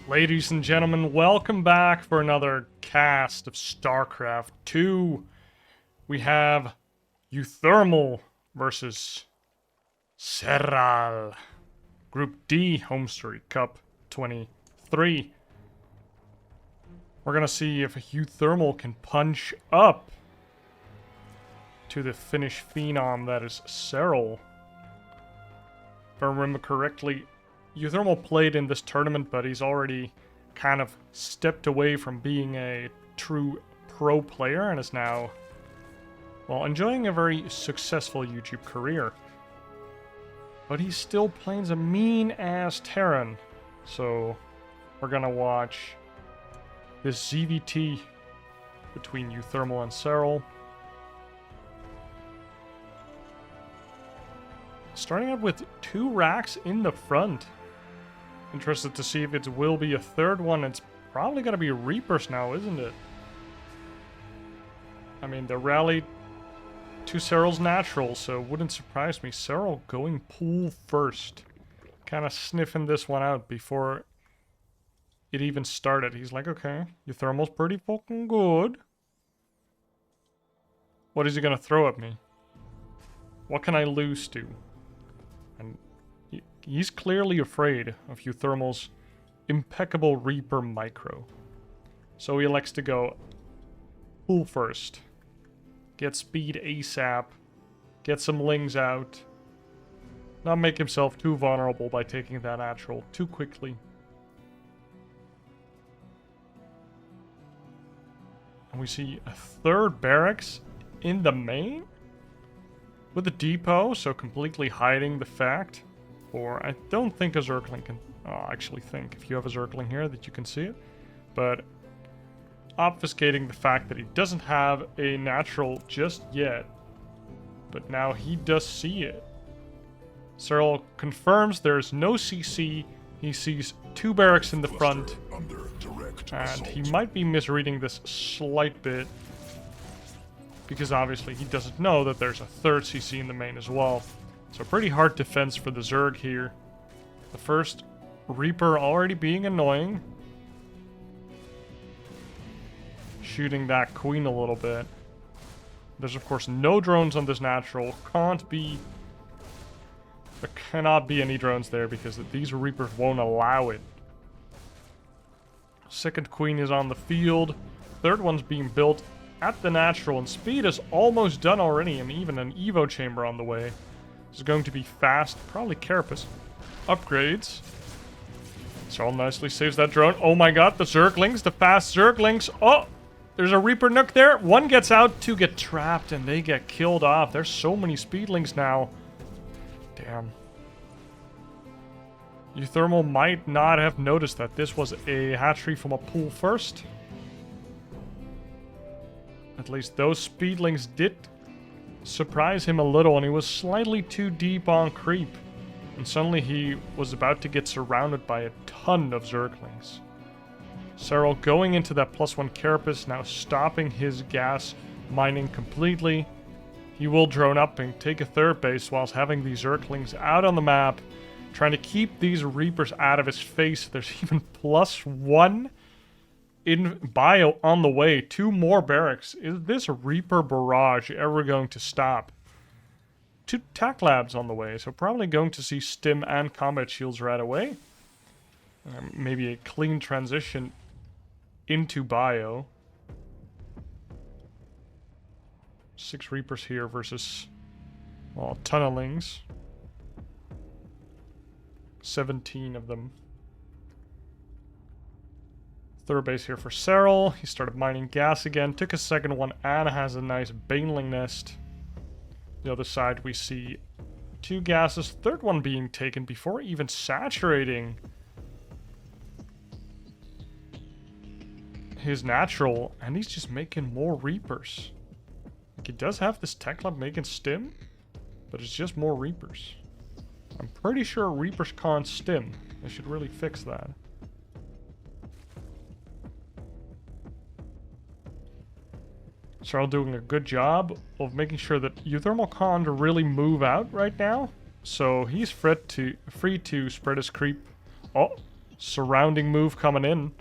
Ladies and gentlemen, welcome back for another cast of StarCraft 2. We have uThermal versus Serral. Group D, HomeStoryCup 23. We're gonna see if uThermal can punch up to the Finnish phenom that is Serral. If I remember correctly, uThermal played in this tournament, but he's already kind of stepped away from being a true pro player and is now, well, enjoying a very successful YouTube career. But he still plays a mean-ass Terran, so we're gonna watch this ZVT between uThermal and Serral. Starting out with 2 racks in the front. Interested to see if it will be a third one. It's probably going to be Reapers now, isn't it? I mean, the rally to Serral's natural, so it wouldn't surprise me. Serral going pool first. Kind of sniffing this one out before it even started. He's like, okay, uThermal's pretty fucking good. What is he going to throw at me? What can I lose to? And he's clearly afraid of uThermal's impeccable Reaper micro. So he elects to go pool first. Get speed ASAP. Get some lings out. Not make himself too vulnerable by taking that natural too quickly. And we see a third barracks in the main? With a depot, so completely hiding the fact. Or I don't think a Zergling can... Oh, I actually think if you have a Zergling here that you can see it. But obfuscating the fact that he doesn't have a natural just yet. But now he does see it. Serral confirms there's no CC. He sees 2 barracks in the front. And he might be misreading this slight bit. Because obviously he doesn't know that there's a 3rd CC in the main as well. So pretty hard defense for the Zerg here. The first Reaper already being annoying. Shooting that Queen a little bit. There's of course no drones on this natural. There cannot be any drones there because these Reapers won't allow it. Second Queen is on the field. Third one's being built at the natural, and speed is almost done already, and even an Evo chamber on the way. This is going to be fast, probably Carapace upgrades. Serral nicely saves that drone. Oh my god, the Zerglings, the fast Zerglings. Oh, there's a Reaper Nook there. 1 gets out, 2 get trapped, and they get killed off. There's so many speedlings now. Damn. uThermal might not have noticed that this was a hatchery from a pool first. At least those speedlings did surprise him a little, and he was slightly too deep on creep. And suddenly he was about to get surrounded by a ton of Zerglings. Serral going into that +1 Carapace, now stopping his gas mining completely. He will drone up and take a 3rd base whilst having these Zerglings out on the map, trying to keep these Reapers out of his face. There's even +1 in bio on the way. 2 more barracks. Is this Reaper barrage ever going to stop? 2 tac labs on the way, so probably going to see stim and combat shields right away. Maybe a clean transition into bio. 6 Reapers here versus, well, a ton of lings. 17 of them. 3rd base here for Serral. He started mining gas again. Took a 2nd one and has a nice baneling nest. The other side we see 2 gases. 3rd one being taken before even saturating his natural. And he's just making more Reapers. Like, he does have this tech lab making stim, but it's just more Reapers. I'm pretty sure Reapers can't stim. They should really fix that. Serral doing a good job of making sure that uThermal can't really move out right now. So he's free to spread his creep. Oh, surrounding move coming in.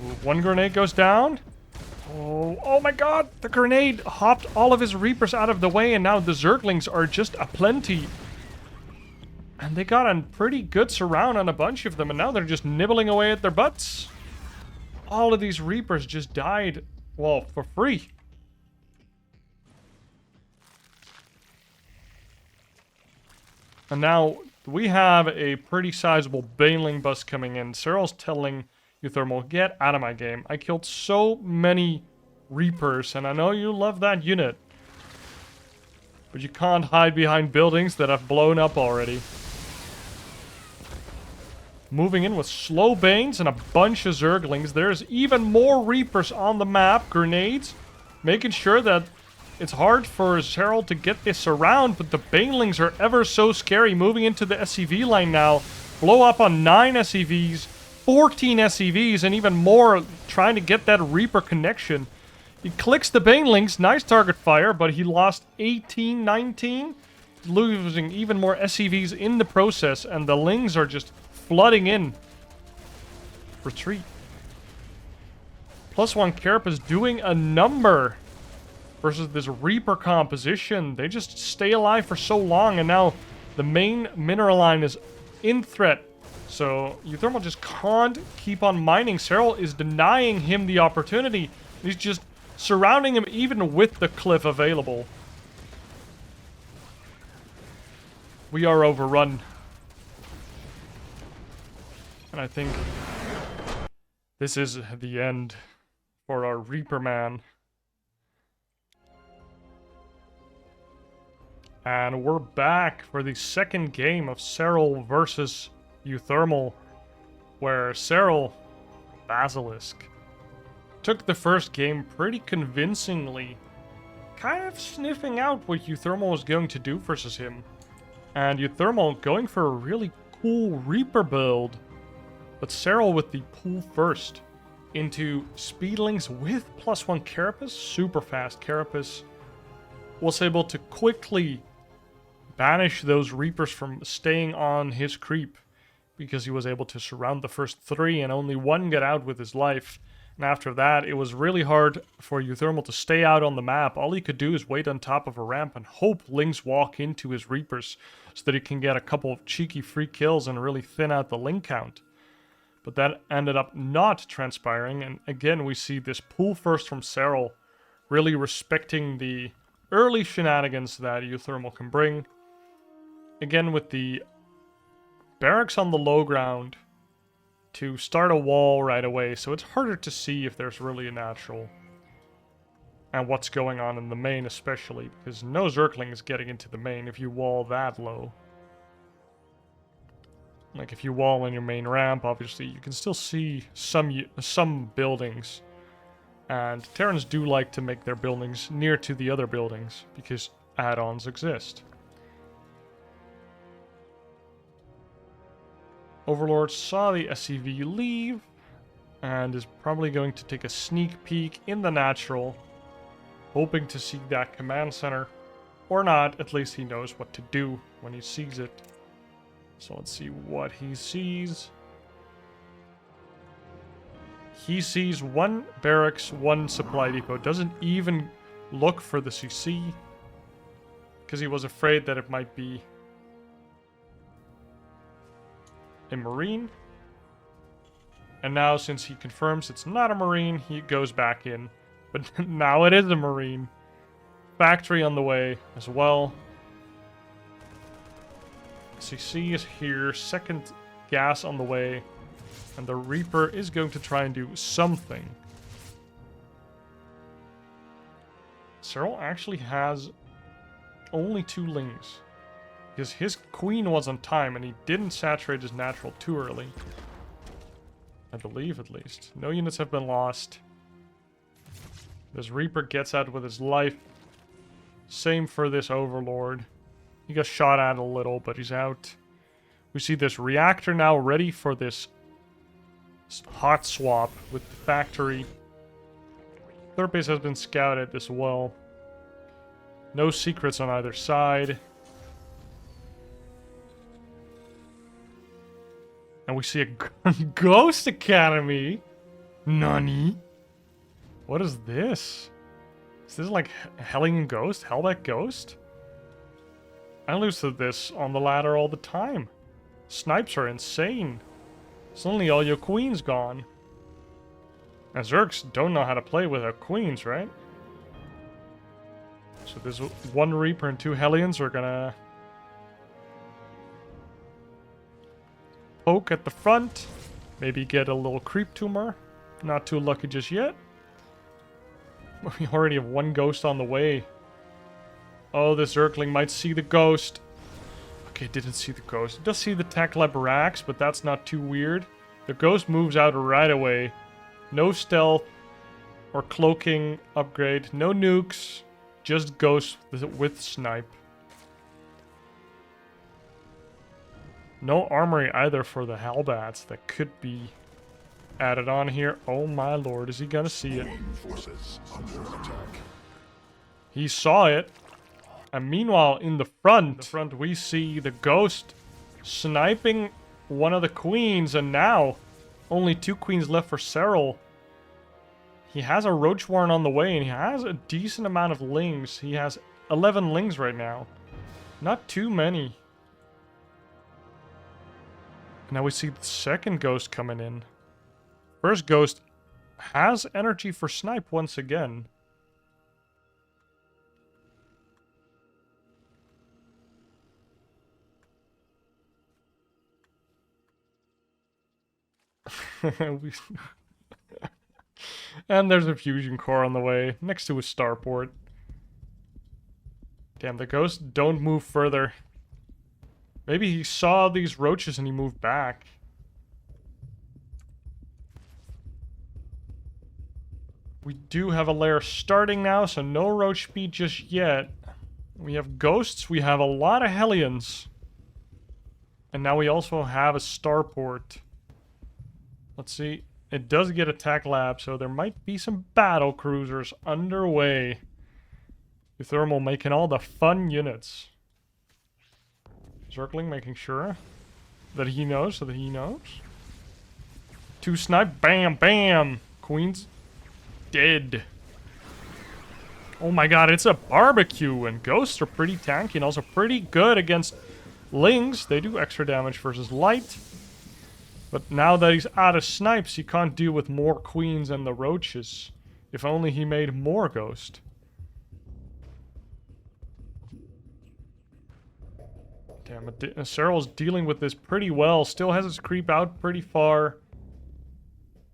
Ooh, one grenade goes down. Oh my god! The grenade hopped all of his Reapers out of the way, and now the Zerglings are just aplenty. And they got a pretty good surround on a bunch of them, and now they're just nibbling away at their butts. All of these Reapers just died, well, for free. And now we have a pretty sizable Baneling bus coming in. Serral's telling uThermal, get out of my game. I killed so many Reapers, and I know you love that unit. But you can't hide behind buildings that have blown up already. Moving in with slow Banes and a bunch of Zerglings. There's even more Reapers on the map. Grenades. Making sure that it's hard for Serral to get this around, but the Banelings are ever so scary. Moving into the SCV line now. Blow up on 9 SCVs, 14 SCVs, and even more trying to get that Reaper connection. He clicks the Banelings. Nice target fire, but he lost 18, 19. Losing even more SCVs in the process, and the Lings are just flooding in. Retreat. +1 Carapace doing a number versus this Reaper composition. They just stay alive for so long, and now the main mineral line is in threat. So uThermal just can't keep on mining. Serral is denying him the opportunity. He's just surrounding him even with the cliff available. We are overrun. And I think this is the end for our Reaper man. And we're back for the second game of Serral versus uThermal, where Serral, Basilisk, took the first game pretty convincingly, kind of sniffing out what uThermal was going to do versus him. And uThermal going for a really cool Reaper build. But Serral with the pull first into Speedlings with +1 Carapace, super fast Carapace, was able to quickly banish those Reapers from staying on his creep because he was able to surround the first 3 and only 1 get out with his life. And after that, it was really hard for uThermal to stay out on the map. All he could do is wait on top of a ramp and hope Lings walk into his Reapers so that he can get a couple of cheeky free kills and really thin out the Ling count. But that ended up not transpiring, and again we see this pull first from Serral, really respecting the early shenanigans that uThermal can bring. Again with the barracks on the low ground to start a wall right away, so it's harder to see if there's really a natural. And what's going on in the main especially, because no Zergling is getting into the main if you wall that low. Like, if you wall in your main ramp, obviously, you can still see some buildings. And Terrans do like to make their buildings near to the other buildings, because add-ons exist. Overlord saw the SCV leave, and is probably going to take a sneak peek in the natural, hoping to see that command center. Or not, at least he knows what to do when he sees it. So let's see what he sees. He sees 1 barracks, 1 supply depot. Doesn't even look for the CC, because he was afraid that it might be a Marine. And now, since he confirms it's not a Marine, he goes back in. But now it is a Marine. Factory on the way as well. CC is here, second gas on the way, and the Reaper is going to try and do something. Serral actually has only 2 Lings, because his Queen was on time and he didn't saturate his natural too early. I believe, at least. No units have been lost. This Reaper gets out with his life. Same for this Overlord. He got shot at a little, but he's out. We see this reactor now ready for this hot swap with the factory. Third base has been scouted as well. No secrets on either side. And we see a Ghost Academy. Nani? What is this? Is this like Hellion Ghost? Hellback Ghost? I lose to this on the ladder all the time. Snipes are insane. Suddenly all your queens gone. And Zergs don't know how to play without queens, right? So there's one Reaper and 2 Hellions are gonna poke at the front. Maybe get a little creep tumor. Not too lucky just yet. We already have 1 ghost on the way. Oh, this Zergling might see the ghost. Okay, didn't see the ghost. It does see the Tech Lab racks, but that's not too weird. The ghost moves out right away. No stealth or cloaking upgrade. No nukes. Just ghost with snipe. No armory either for the Hellbats that could be added on here. Oh my lord, is he gonna see it? He saw it. And meanwhile, in the front, we see the ghost sniping one of the queens, and now only 2 queens left for Serral. He has a Roach Warren on the way, and he has a decent amount of lings. He has 11 lings right now. Not too many. Now we see the second ghost coming in. First ghost has energy for snipe once again. And there's a fusion core on the way, next to a starport. Damn, the ghosts don't move further. Maybe he saw these roaches and he moved back. We do have a lair starting now, so no roach speed just yet. We have ghosts, we have a lot of Hellions. And now we also have a starport. Let's see. It does get attack lab, so there might be some battle cruisers underway. uThermal making all the fun units. Zergling making sure that he knows, so that he knows. 2 snipe, bam, bam. Queen's dead. Oh my god, it's a barbecue, and ghosts are pretty tanky and also pretty good against lings. They do extra damage versus light. But now that he's out of snipes, he can't deal with more queens and the roaches. If only he made more ghost. Damn it, Serral's dealing with this pretty well. Still has his creep out pretty far.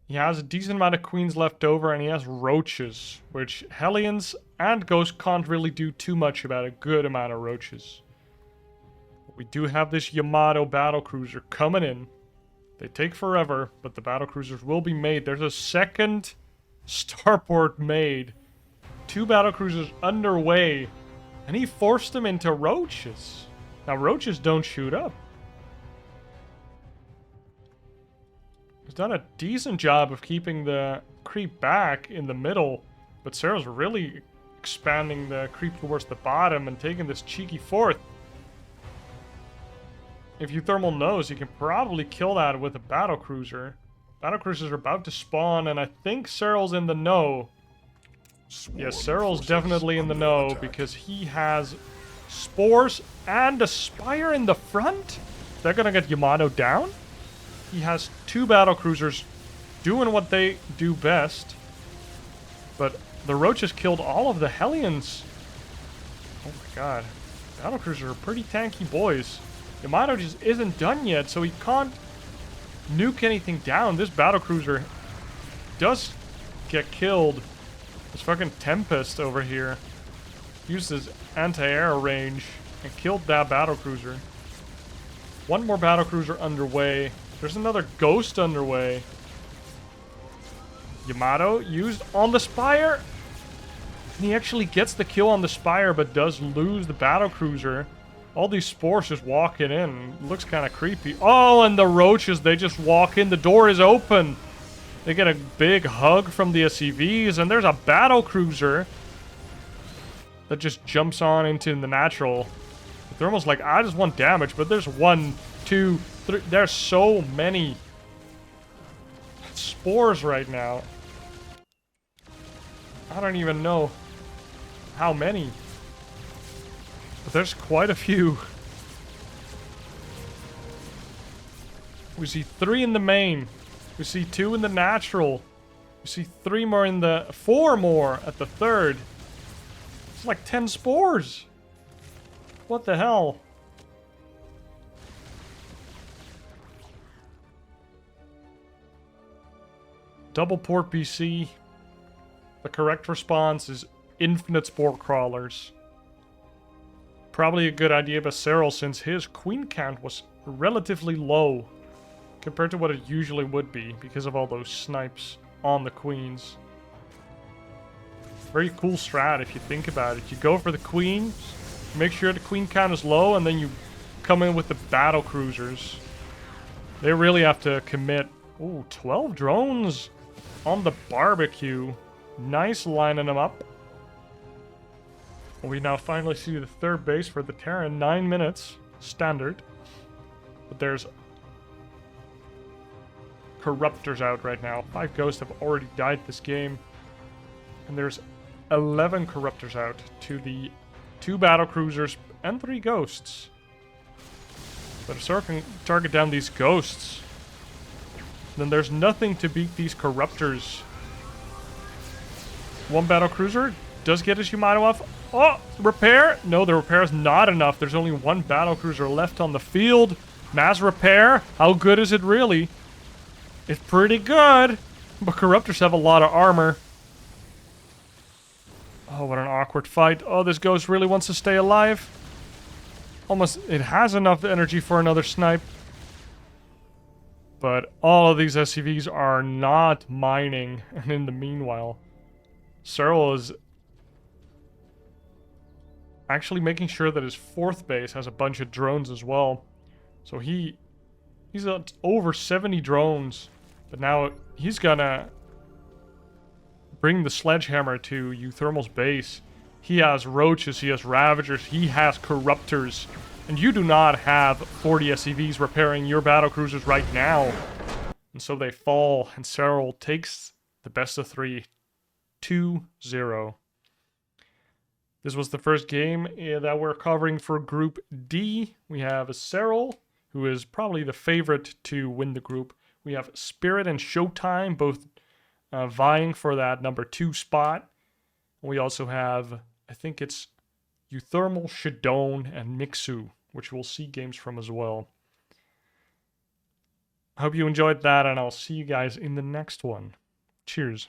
He has a decent amount of queens left over, and he has roaches, which Hellions and ghosts can't really do too much about a good amount of roaches. But we do have this Yamato battlecruiser coming in. They take forever, but the battlecruisers will be made. There's a second starport made. 2 battlecruisers underway, and he forced them into roaches. Now, roaches don't shoot up. He's done a decent job of keeping the creep back in the middle, but Serral's really expanding the creep towards the bottom and taking this cheeky 4th. If uThermal knows, he can probably kill that with a battlecruiser. Battlecruisers are about to spawn, and I think Serral's in the know. Yes, Serral's definitely in the know, because he has spores and a spire in the front? They're gonna get Yamato down? He has 2 battlecruisers doing what they do best. But the roaches killed all of the Hellions. Oh my god. Battlecruisers are pretty tanky boys. Yamato just isn't done yet, so he can't nuke anything down. This battlecruiser does get killed. This fucking Tempest over here used his anti-air range and killed that battlecruiser. 1 more battlecruiser underway. There's another ghost underway. Yamato used on the spire. And he actually gets the kill on the spire, but does lose the battlecruiser. All these spores just walking in. Looks kind of creepy. Oh, and the roaches, they just walk in. The door is open. They get a big hug from the SCVs, and there's a battlecruiser that just jumps on into the natural. They're almost like, I just want damage, but there's 1, 2, There's so many spores right now. I don't even know how many. But there's quite a few. We see 3 in the main. We see 2 in the natural. We see 3 more in the... 4 more at the third. It's like 10 spores. What the hell? Double port BC. The correct response is infinite spore crawlers. Probably a good idea by Serral since his queen count was relatively low compared to what it usually would be because of all those snipes on the queens. Very cool strat if you think about it. You go for the queen, make sure the queen count is low, and then you come in with the battlecruisers. They really have to commit. Ooh, 12 drones on the barbecue. Nice lining them up. We now finally see the third base for the Terran. 9 minutes. Standard. But there's corruptors out right now. 5 ghosts have already died this game. And there's 11 corruptors out to the 2 battlecruisers and 3 ghosts. But if Serral can target down these ghosts, then there's nothing to beat these corruptors. 1 battlecruiser does get his Yamato off. Oh, repair? No, the repair is not enough. There's only 1 battlecruiser left on the field. Mass repair? How good is it really? It's pretty good. But corruptors have a lot of armor. Oh, what an awkward fight. Oh, this ghost really wants to stay alive. Almost, it has enough energy for another snipe. But all of these SCVs are not mining. And in the meanwhile, Serral is actually making sure that his 4th base has a bunch of drones as well. So he's at over 70 drones. But now he's gonna bring the sledgehammer to uThermal's base. He has roaches, he has ravagers, he has corruptors. And you do not have 40 SCVs repairing your battlecruisers right now. And so they fall, and Serral takes the best of 3, 2-0. This was the first game that we're covering for Group D. We have Serral, who is probably the favorite to win the group. We have Spirit and Showtime, both vying for that number 2 spot. We also have, I think it's uThermal, Shadone, and Mixu, which we'll see games from as well. I hope you enjoyed that, and I'll see you guys in the next one. Cheers.